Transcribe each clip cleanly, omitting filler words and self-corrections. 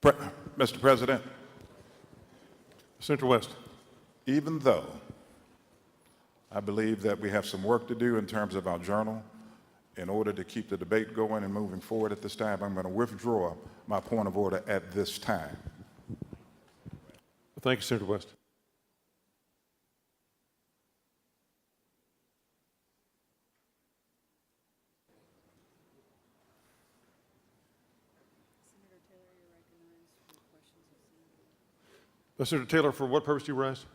Mr. President, Senator West. even though I believe that we have some work to do in terms of our journal, in order to keep the debate going and moving forward at this time, I'm going to withdraw my point of order at this time. Thank you, Senator West. Senator Taylor, for what purpose do you rise?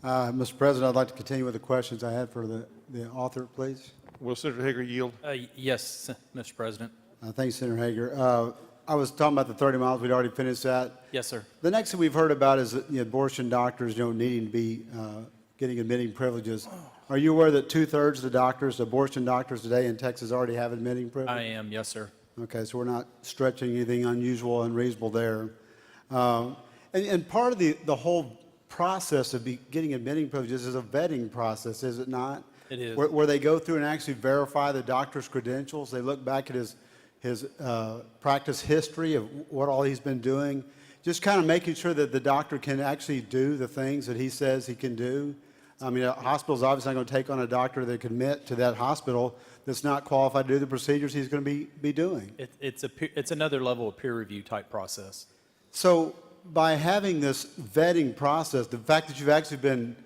Mr. President, I'd like to continue with the questions I had for the author, please. Will Senator Hager yield? Yes, Mr. President. Thank you, Senator Hager. I was talking about the 30 miles. We'd already finished that. Yes, sir. The next thing we've heard about is that, abortion doctors, needing to be getting admitting privileges. Are you aware that 2/3 of the doctors, abortion doctors today in Texas, already have admitting privilege? I am, yes, sir. Okay, so we're not stretching anything unusual, unreasonable there. And part of the whole process of getting admitting privileges is a vetting process, is it not? It is. Where they go through and actually verify the doctor's credentials. They look back at his practice history of what all he's been doing, just kind of making sure that the doctor can actually do the things that he says he can do. I mean, a hospital's obviously not going to take on a doctor that can admit to that hospital that's not qualified to do the procedures he's going to be doing. It's another level of peer review type process. So by having this vetting process, the fact that you've actually been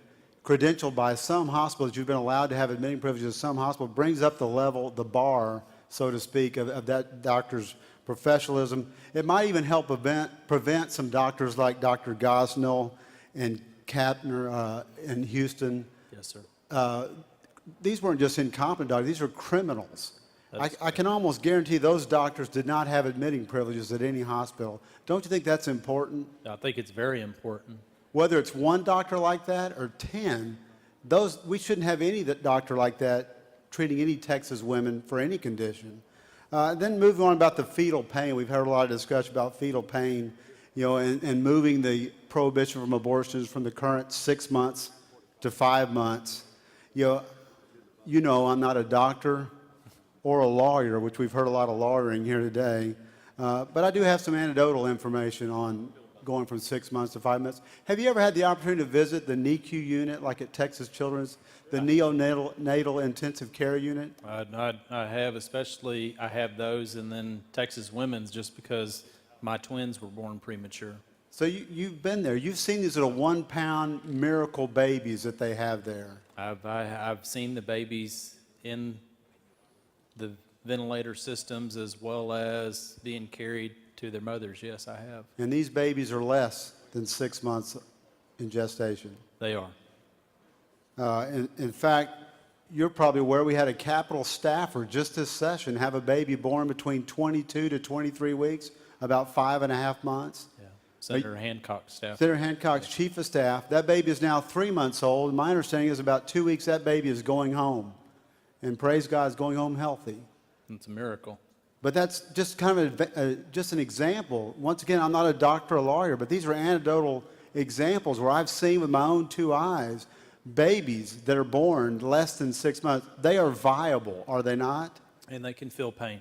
credentialed by some hospitals, you've been allowed to have admitting privileges at some hospital, brings up the level, the bar, so to speak, of that doctor's professionalism. It might even help prevent some doctors like Dr. Gosnell and Kapner in Houston. Yes, sir. These weren't just incompetent doctors, these were criminals. I can almost guarantee those doctors did not have admitting privileges at any hospital. Don't you think that's important? I think it's very important. Whether it's one doctor like that or 10, we shouldn't have any doctor like that treating any Texas women for any condition. Then moving on about the fetal pain, we've heard a lot of discussion about fetal pain, and moving the prohibition from abortions from the current 6 months to 5 months. I'm not a doctor or a lawyer, which we've heard a lot of lawyering here today, but I do have some anecdotal information on going from 6 months to 5 months. Have you ever had the opportunity to visit the NICU unit, like at Texas Children's, the neonatal intensive care unit? I have, especially, I have those, and then Texas Women's, just because my twins were born premature. So you've been there. You've seen these little 1-pound miracle babies that they have there. I've seen the babies in the ventilator systems as well as being carried to their mothers. Yes, I have. And these babies are less than 6 months in gestation. They are. In fact, you're probably aware we had a Capitol staffer just this session have a baby born between 22 to 23 weeks, about 5.5 months. Yeah. Senator Hancock's staff. Senator Hancock's chief of staff. That baby is now 3 months old. My understanding is about 2 weeks that baby is going home. And praise God, is going home healthy. It's a miracle. But that's just kind of just an example. Once again, I'm not a doctor or lawyer, but these are anecdotal examples where I've seen with my own 2 eyes babies that are born less than 6 months. They are viable, are they not? And they can feel pain.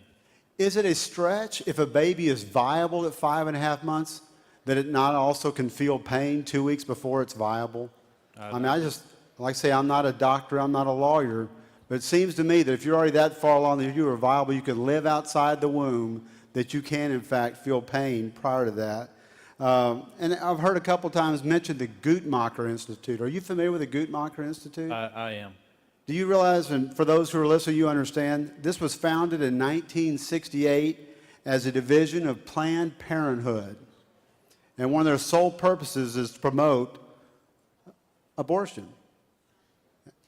Is it a stretch if a baby is viable at 5.5 months that it not also can feel pain 2 weeks before it's viable? I just, like I say, I'm not a doctor, I'm not a lawyer, but it seems to me that if you're already that far along that you are viable, you can live outside the womb, that you can, in fact, feel pain prior to that. And I've heard a couple times mentioned the Guttmacher Institute. Are you familiar with the Guttmacher Institute? I am. Do you realize, and for those who are listening, you understand, this was founded in 1968 as a division of Planned Parenthood. And one of their sole purposes is to promote abortion.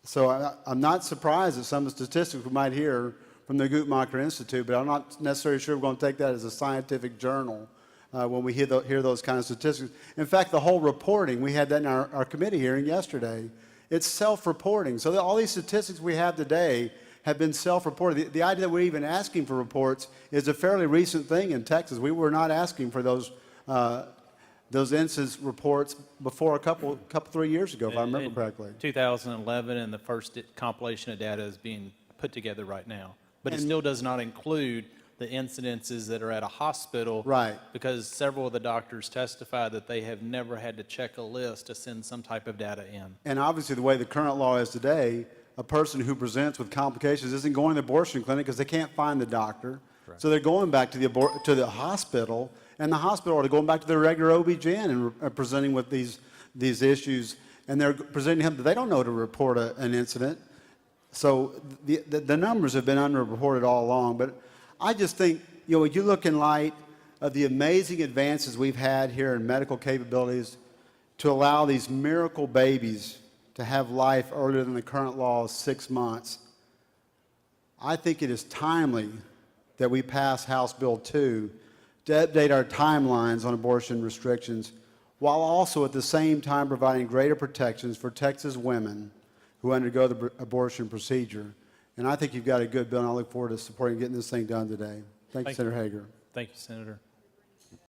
So I'm not surprised at some of the statistics we might hear from the Guttmacher Institute, but I'm not necessarily sure we're going to take that as a scientific journal when we hear those kind of statistics. In fact, the whole reporting, we had that in our committee hearing yesterday, it's self-reporting. So all these statistics we have today have been self-reported. The idea that we're even asking for reports is a fairly recent thing in Texas. We were not asking for those incidence reports before a couple 3 years ago, if I remember correctly. 2011, and the first compilation of data is being put together right now. But it still does not include the incidences that are at a hospital. Right. Because several of the doctors testify that they have never had to check a list to send some type of data in. And obviously, the way the current law is today, a person who presents with complications isn't going to the abortion clinic because they can't find the doctor. Correct. So they're going back to the hospital, and the hospital are going back to their regular OB-GYN and presenting with these issues, and they're presenting him that they don't know to report an incident. So the numbers have been underreported all along. But I just think, when you look in light of the amazing advances we've had here in medical capabilities to allow these miracle babies to have life earlier than the current law is 6 months, I think it is timely that we pass House Bill 2 to update our timelines on abortion restrictions, while also at the same time providing greater protections for Texas women who undergo the abortion procedure. And I think you've got a good bill, and I look forward to supporting getting this thing done today. Thank you, Thank you. Senator Hager. Thank you, Senator.